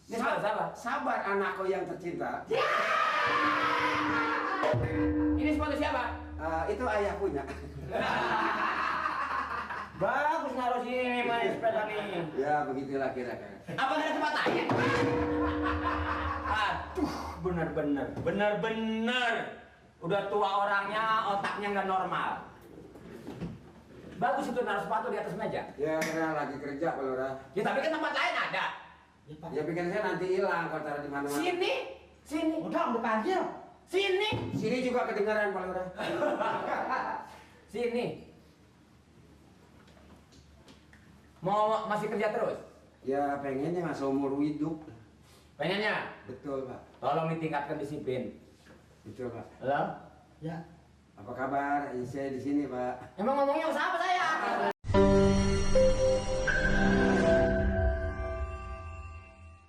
Ini sabar. Sabar anakku yang tercinta. Ini sepatu siapa? Itu ayah punya. Bagus naruh sini main sepeda nih. Ya begitulah kira-kira. Apa nggak ada tempat lain? Aduh, bener. Udah tua orangnya, otaknya nggak normal. Bagus itu naruh sepatu di atas meja. Ya karena lagi kerja Pak Lurah. Ya tapi kan tempat lain ada. Ya pikir saya nanti hilang kalau taruh di mana-mana. Sini. Udah parkir. Sini. Sini juga kedengaran Pak Lurah. Sini. Mau masih kerja terus? Ya pengennya masa umur hidup. Pengennya? Betul Pak. Tolong ditingkatkan disiplin. Betul Pak. Halo? Ya. Apa kabar? Saya di sini Pak. Emang ngomongnya usaha apa saya?